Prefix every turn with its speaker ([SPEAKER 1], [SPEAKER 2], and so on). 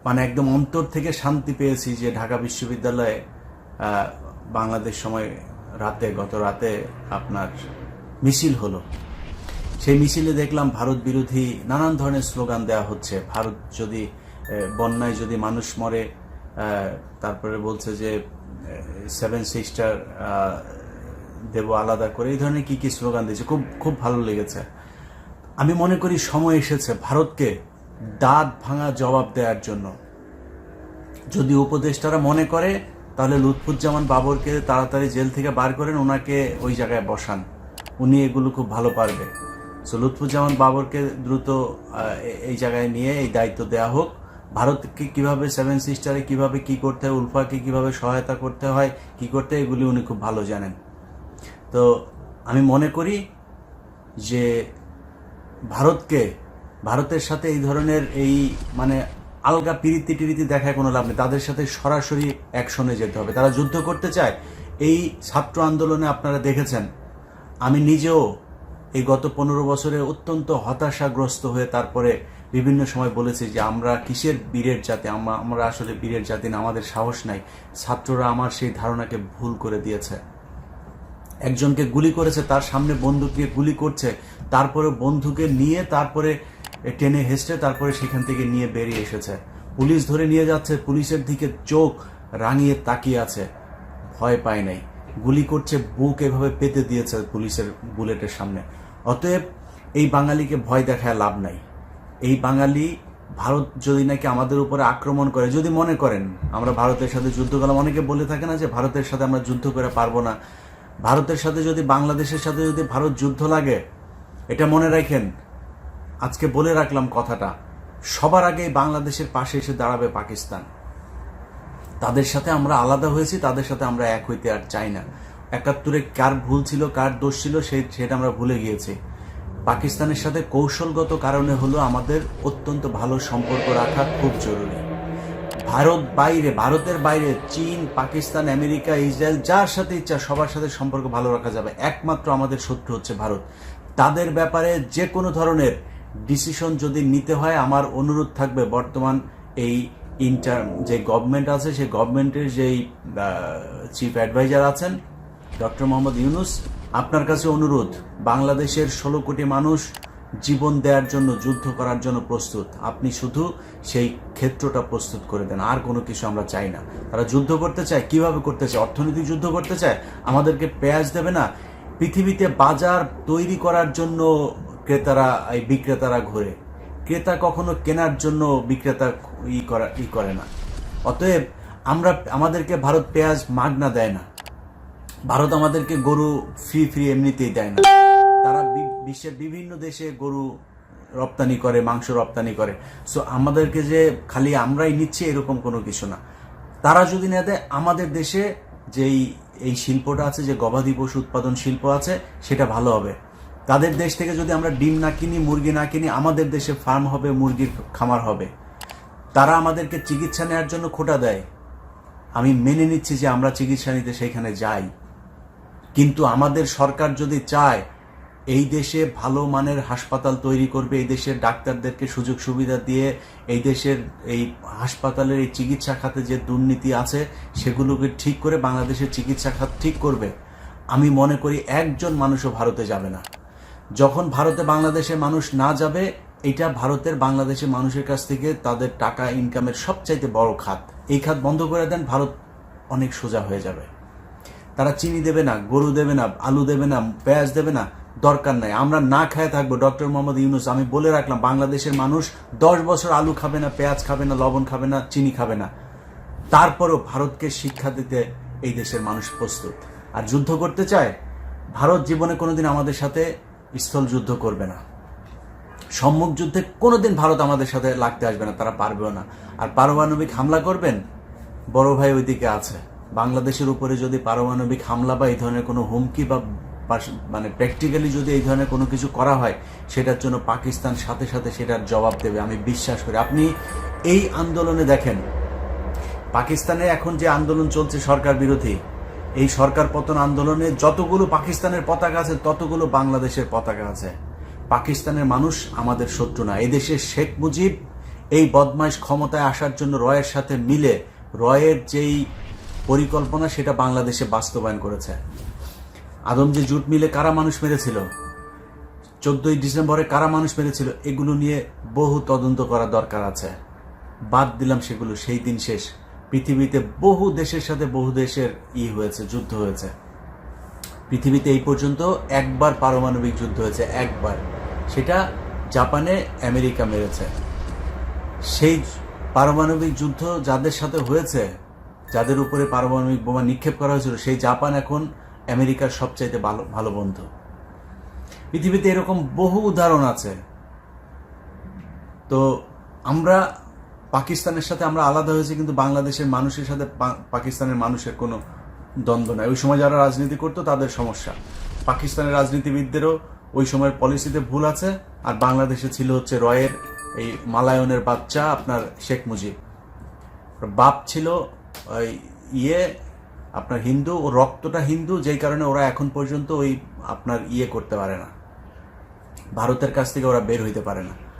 [SPEAKER 1] মানে একদম অন্তর থেকে শান্তি পেয়েছি যে ঢাকা বিশ্ববিদ্যালয়ে বাংলাদেশ সময় গত রাতে আপনার মিছিল হলো। সেই মিছিলে দেখলাম ভারত বিরোধী নানান ধরনের স্লোগান দেওয়া হচ্ছে। ভারত যদি বন্যায় যদি মানুষ মরে, তারপরে বলছে যে 7 সিস্টার দেব আলাদা করে, এই ধরনের কি কি স্লোগান দিয়েছে, খুব খুব ভালো লেগেছে। আমি মনে করি সময় এসেছে ভারতকে দাঁত ভাঙা জবাব দেওয়ার জন্য। যদি উপদেষ্টারা মনে করে তাহলে লুৎফুজ্জামান বাবরকে তাড়াতাড়ি জেল থেকে বার করেন, ওনাকে ওই জায়গায় বসান, উনি এগুলো খুব ভালো পারবে। সো লুৎফুজ্জামান বাবরকে দ্রুত এই জায়গায় নিয়ে এই দায়িত্ব দেওয়া হোক। ভারতকে কিভাবে 7 সিস্টারে কিভাবে কি করতে হয়, উলফাকে কিভাবে সহায়তা করতে হয়, কি করতে হয়, এগুলি উনি খুব ভালো জানেন। তো আমি মনে করি যে ভারতের সাথে এই ধরনের এই মানে আলগা পিরিতি টিরিতি দেখায় কোনো লাভ নেই। তাদের সাথে সরাসরি অ্যাকশনে যেতে হবে। তারা যুদ্ধ করতে চায়। এই ছাত্র আন্দোলনে আপনারা দেখেছেন, আমি নিজেও এই গত 15 বছরে অত্যন্ত হতাশাগ্রস্ত হয়ে তারপরে বিভিন্ন সময় বলেছি যে আমরা কিসের বীরের জাতি, আমরা আসলে বীরের জাতি না, আমাদের সাহস নাই। ছাত্ররা আমার সেই ধারণাকে ভুল করে দিয়েছে। একজনকে গুলি করেছে, তার সামনে বন্দুক দিয়ে গুলি করছে, তারপরে বন্ধুকে নিয়ে তারপরে টেনে হেসড়ে তারপরে সেখান থেকে নিয়ে বেরিয়ে এসেছে। পুলিশ ধরে নিয়ে যাচ্ছে, পুলিশের দিকে চোখ রাঙিয়ে তাকিয়ে আছে, ভয় পায় নাই। গুলি করছে, বুক এভাবে পেতে দিয়েছে পুলিশের বুলেটের সামনে। অতএব এই বাঙালিকে ভয় দেখায় লাভ নাই। এই বাঙালি ভারত যদি নাকি আমাদের উপরে আক্রমণ করে, যদি মনে করেন আমরা ভারতের সাথে যুদ্ধ করলাম, অনেকে বলে থাকে না যে ভারতের সাথে আমরা যুদ্ধ করে পারবো না। ভারতের সাথে যদি বাংলাদেশের সাথে যদি ভারত যুদ্ধ লাগে, এটা মনে রাখেন, আজকে বলে রাখলাম কথাটা, সবার আগে বাংলাদেশের পাশে এসে দাঁড়াবে পাকিস্তান। তাদের সাথে আমরা আলাদা হয়েছি, তাদের সাথে আমরা এক হইতে আর চাই না। 71-এ কার ভুল ছিল, কার দোষ ছিল, সেটা আমরা ভুলে গিয়েছি। পাকিস্তানের সাথে কৌশলগত কারণে হলো আমাদের অত্যন্ত ভালো সম্পর্ক রাখা খুব জরুরি। ভারতের বাইরে চীন, পাকিস্তান, আমেরিকা, ইসরায়েল, যার সাথে ইচ্ছা সবার সাথে সম্পর্ক ভালো রাখা যাবে। একমাত্র আমাদের শত্রু হচ্ছে ভারত। তাদের ব্যাপারে যে কোনো ধরনের ডিসিশন যদি নিতে হয়, আমার অনুরোধ থাকবে বর্তমান এই যে গভর্নমেন্ট আছে, সেই গভর্নমেন্টের যেই চিফ অ্যাডভাইজার আছেন ডক্টর মোহাম্মদ ইউনূস, আপনার কাছে অনুরোধ, বাংলাদেশের 16 কোটি মানুষ জীবন দেওয়ার জন্য, যুদ্ধ করার জন্য প্রস্তুত। আপনি শুধু সেই ক্ষেত্রটা প্রস্তুত করে দেন, আর কোনো কিছু আমরা চাই না। তারা যুদ্ধ করতে চায়, কিভাবে করতে চায়? অর্থনৈতিক যুদ্ধ করতে চায়, আমাদেরকে পেঁয়াজ দেবে না। পৃথিবীতে বাজার তৈরি করার জন্য বিক্রেতারা ঘোরে। ক্রেতা কখনো কেনার জন্য বিক্রেতা করে না। অতএব আমাদেরকে ভারত পেঁয়াজ মাগনা দেয় না, ভারত আমাদেরকে গরু ফ্রি এমনিতেই দেয় না। তারা বিশ্বের বিভিন্ন দেশে গরু রপ্তানি করে, মাংস রপ্তানি করে। সো আমাদেরকে যে খালি আমরাই নিচ্ছি এরকম কোনো কিছু না। তারা যদি না দেয়, আমাদের দেশে যেই এই শিল্পটা আছে, যে গবাদি পশু উৎপাদন শিল্প আছে, সেটা ভালো হবে। তাদের দেশ থেকে যদি আমরা ডিম না কিনি, মুরগি না কিনি, আমাদের দেশে ফার্ম হবে, মুরগির খামার হবে। তারা আমাদেরকে চিকিৎসা নেওয়ার জন্য খোটা দেয়, আমি মেনে নিচ্ছি যে আমরা চিকিৎসা নিতে সেইখানে যাই। কিন্তু আমাদের সরকার যদি চায় এই দেশে ভালো মানের হাসপাতাল তৈরি করবে, এই দেশের ডাক্তারদেরকে সুযোগ সুবিধা দিয়ে এই দেশের এই হাসপাতালের এই চিকিৎসা খাতে যে দুর্নীতি আছে সেগুলোকে ঠিক করে বাংলাদেশের চিকিৎসা খাত ঠিক করবে, আমি মনে করি একজন মানুষও ভারতে যাবে না। যখন ভারতে বাংলাদেশের মানুষ না যাবে, এটা ভারতের বাংলাদেশের মানুষের কাছ থেকে তাদের টাকা ইনকামের সবচাইতে বড় খাত। এই খাত বন্ধ করে দেন, ভারত অনেক সোজা হয়ে যাবে। তারা চিনি দেবে না, গরু দেবে না, আলু দেবে না, পেঁয়াজ দেবে না, দরকার নাই। আমরা না খেয়ে থাকবো। ডক্টর মোহাম্মদ ইউনূস, আমি বলে রাখলাম, বাংলাদেশের মানুষ 10 বছর আলু খাবে না, পেঁয়াজ খাবে না, লবণ খাবে না, চিনি খাবে না। তারপরও ভারতকে শিক্ষা দিতে এই দেশের মানুষ প্রস্তুত। আর যুদ্ধ করতে চায়, ভারত জীবনে কোনোদিন আমাদের সাথে স্থল যুদ্ধ করবে না। সম্মুখ যুদ্ধে কোনোদিন ভারত আমাদের সাথে লাগতে আসবে না, তারা পারবেও না। আর পারমাণবিক হামলা করবেন, বড় ভাই ওইদিকে আছে। বাংলাদেশের উপরে যদি পারমাণবিক হামলা বা এই ধরনের কোনো হুমকি বা মানে প্র্যাকটিক্যালি যদি এই ধরনের কোনো কিছু করা হয়, সেটার জন্য পাকিস্তান সাথে সাথে সেটার জবাব দেবে, আমি বিশ্বাস করি। আপনি এই আন্দোলনে দেখেন, পাকিস্তানে এখন যে আন্দোলন চলছে সরকার বিরোধী, এই সরকার পতন আন্দোলনে যতগুলো পাকিস্তানের পতাকা আছে ততগুলো বাংলাদেশের পতাকা আছে। পাকিস্তানের মানুষ আমাদের শত্রু না। এদেশের শেখ মুজিব এই বদমাইশ ক্ষমতায় আসার জন্য রয়ের সাথে মিলে রয়ের যেই পরিকল্পনা সেটা বাংলাদেশে বাস্তবায়ন করেছে। আদমজি জুট মিলে কারা মানুষ মেরেছিল, 14ই ডিসেম্বরে কারা মানুষ মেরেছিল, এগুলো নিয়ে বহু তদন্ত করা দরকার আছে। বাদ দিলাম সেগুলো, সেই দিন শেষ। পৃথিবীতে বহু দেশের সাথে বহু দেশের হয়েছে, যুদ্ধ হয়েছে। পৃথিবীতে এই পর্যন্ত একবার পারমাণবিক যুদ্ধ হয়েছে, একবার, সেটা জাপানে আমেরিকা মেরেছে। সেই পারমাণবিক যুদ্ধ যাদের সাথে হয়েছে, যাদের উপরে পারমাণবিক বোমা নিক্ষেপ করা হয়েছিল, সেই জাপান এখন আমেরিকার সবচাইতে ভালো বন্ধু। পৃথিবীতে এরকম বহু উদাহরণ আছে। তো আমরা পাকিস্তানের সাথে আমরা আলাদা হয়েছি, কিন্তু বাংলাদেশের মানুষের সাথে পাকিস্তানের মানুষের কোনো দ্বন্দ্ব নাই। ওই সময় যারা রাজনীতি করতো তাদের সমস্যা, পাকিস্তানের রাজনীতিবিদদেরও ওই সময়ের পলিসিতে ভুল আছে। আর বাংলাদেশে ছিল হচ্ছে রয়ের এই মালায়নের বাচ্চা আপনার শেখ মুজিব, বাপ ছিল ওই আপনার হিন্দু, ও রক্তটা হিন্দু, যেই কারণে ওরা এখন পর্যন্ত ওই আপনার করতে পারে না, ভারতের কাছ থেকে ওরা বের হইতে পারে না।